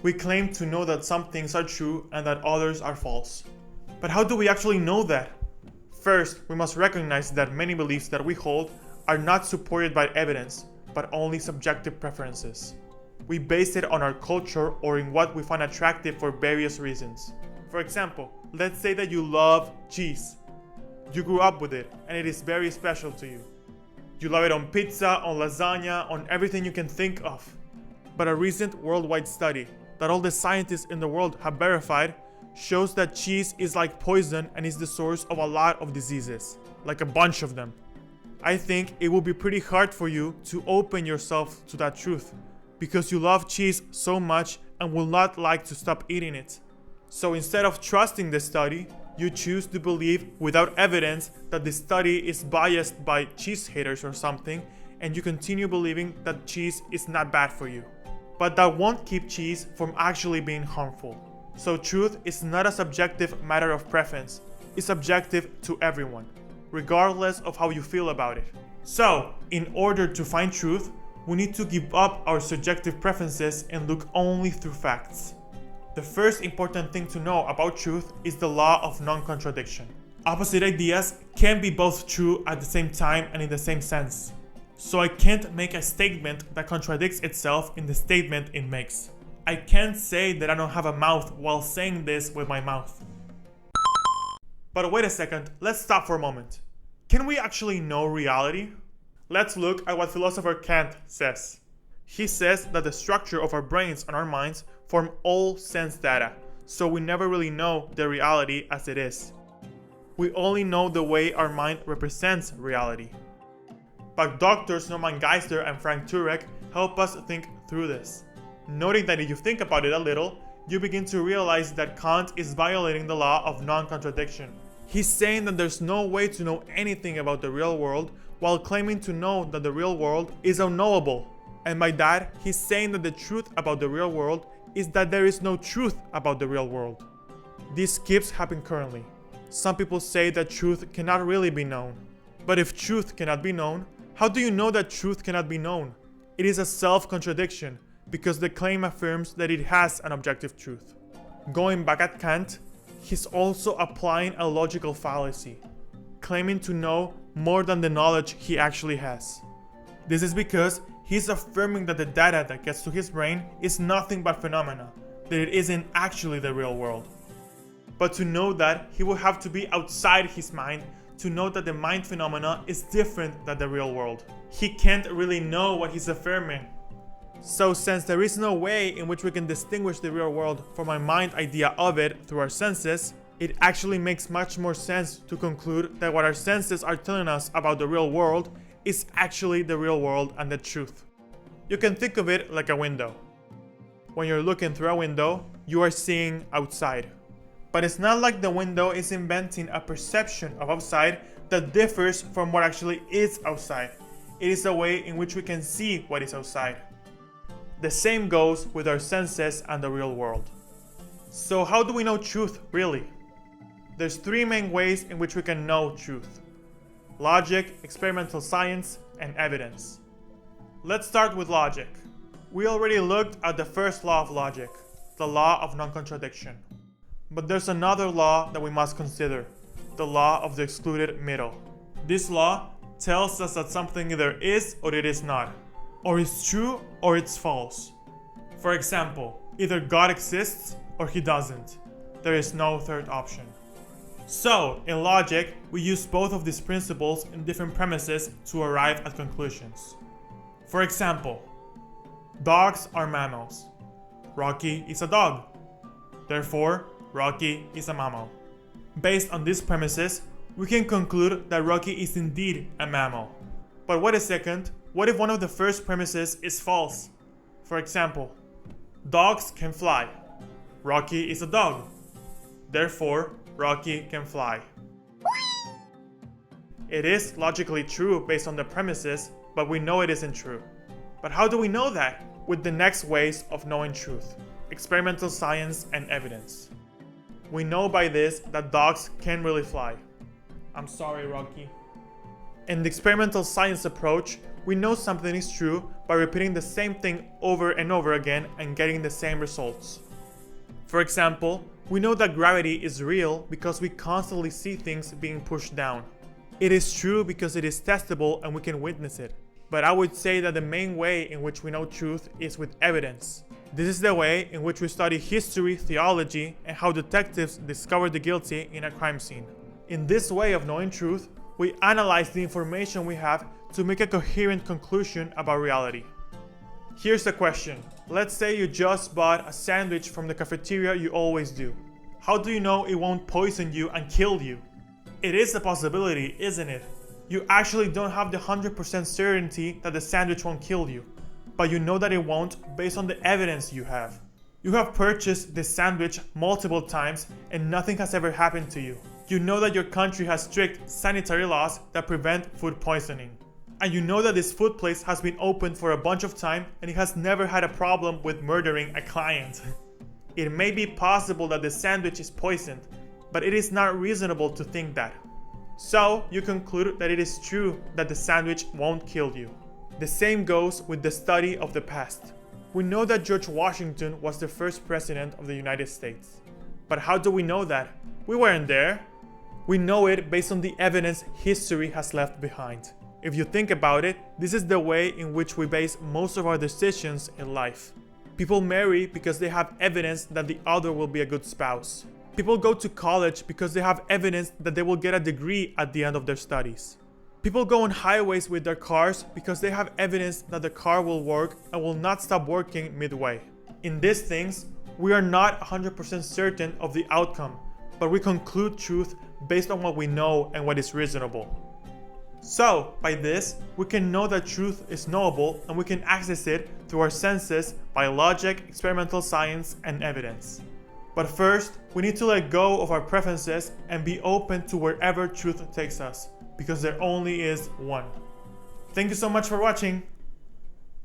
We claim to know that some things are true and that others are false. But how do we actually know that? First, we must recognize that many beliefs that we hold are not supported by evidence, but only subjective preferences. We base it on our culture or in what we find attractive for various reasons. For example, let's say that you love cheese. You grew up with it and it is very special to you. You love it on pizza, on lasagna, on everything you can think of. But a recent worldwide study that all the scientists in the world have verified shows that cheese is like poison and is the source of a lot of diseases, like a bunch of them. I think it will be pretty hard for you to open yourself to that truth because you love cheese so much and will not like to stop eating it. So instead of trusting the study, you choose to believe without evidence that the study is biased by cheese haters or something, and you continue believing that cheese is not bad for you. But that won't keep cheese from actually being harmful. So truth is not a subjective matter of preference, it's subjective to everyone, regardless of how you feel about it. So, in order to find truth, we need to give up our subjective preferences and look only through facts. The first important thing to know about truth is the law of non-contradiction. Opposite ideas can be both true at the same time and in the same sense. So I can't make a statement that contradicts itself in the statement it makes. I can't say that I don't have a mouth while saying this with my mouth. But wait a second, let's stop for a moment. Can we actually know reality? Let's look at what philosopher Kant says. He says that the structure of our brains and our minds form all sense data, so we never really know the reality as it is. We only know the way our mind represents reality. But doctors Norman Geisler and Frank Turek help us think through this, noting that if you think about it a little, you begin to realize that Kant is violating the law of non-contradiction. He's saying that there's no way to know anything about the real world while claiming to know that the real world is unknowable. And by that, he's saying that the truth about the real world is that there is no truth about the real world. This keeps happening currently. Some people say that truth cannot really be known. But if truth cannot be known, how do you know that truth cannot be known? It is a self-contradiction because the claim affirms that it has an objective truth. Going back at Kant, he's also applying a logical fallacy, claiming to know more than the knowledge he actually has. This is because he's affirming that the data that gets to his brain is nothing but phenomena, that it isn't actually the real world. But to know that, he will have to be outside his mind to know that the mind phenomena is different than the real world. He can't really know what he's affirming. So since there is no way in which we can distinguish the real world from our mind idea of it through our senses, it actually makes much more sense to conclude that what our senses are telling us about the real world is actually the real world and the truth. You can think of it like a window. When you're looking through a window, you are seeing outside. But it's not like the window is inventing a perception of outside that differs from what actually is outside. It is a way in which we can see what is outside. The same goes with our senses and the real world. So how do we know truth, really? There's three main ways in which we can know truth: logic, experimental science, and evidence. Let's start with logic. We already looked at the first law of logic, the law of non-contradiction. But there's another law that we must consider, the law of the excluded middle. This law tells us that something either is or it is not, or it's true or it's false. For example, either God exists or he doesn't. There is no third option. So, in logic, we use both of these principles in different premises to arrive at conclusions. For example, dogs are mammals. Rocky is a dog. Therefore, Rocky is a mammal. Based on these premises, we can conclude that Rocky is indeed a mammal. But wait a second, what if one of the first premises is false? For example, dogs can fly. Rocky is a dog. Therefore, Rocky can fly. It is logically true based on the premises, but we know it isn't true. But how do we know that? With the next ways of knowing truth: experimental science and evidence. We know by this that dogs can really fly. I'm sorry, Rocky. In the experimental science approach, we know something is true by repeating the same thing over and over again and getting the same results. For example, we know that gravity is real because we constantly see things being pushed down. It is true because it is testable and we can witness it. But I would say that the main way in which we know truth is with evidence. This is the way in which we study history, theology, and how detectives discover the guilty in a crime scene. In this way of knowing truth, we analyze the information we have to make a coherent conclusion about reality. Here's the question. Let's say you just bought a sandwich from the cafeteria you always do. How do you know it won't poison you and kill you? It is a possibility, isn't it? You actually don't have the 100% certainty that the sandwich won't kill you, but you know that it won't based on the evidence you have. You have purchased this sandwich multiple times and nothing has ever happened to you. You know that your country has strict sanitary laws that prevent food poisoning. And you know that this food place has been open for a bunch of time and it has never had a problem with murdering a client. It may be possible that the sandwich is poisoned, but it is not reasonable to think that. So you conclude that it is true that the sandwich won't kill you. The same goes with the study of the past. We know that George Washington was the first president of the United States. But how do we know that? We weren't there. We know it based on the evidence history has left behind. If you think about it, this is the way in which we base most of our decisions in life. People marry because they have evidence that the other will be a good spouse. People go to college because they have evidence that they will get a degree at the end of their studies. People go on highways with their cars because they have evidence that the car will work and will not stop working midway. In these things, we are not 100% certain of the outcome, but we conclude truth based on what we know and what is reasonable. So, by this, we can know that truth is knowable and we can access it through our senses by logic, experimental science, and evidence. But first, we need to let go of our preferences and be open to wherever truth takes us, because there only is one. Thank you so much for watching.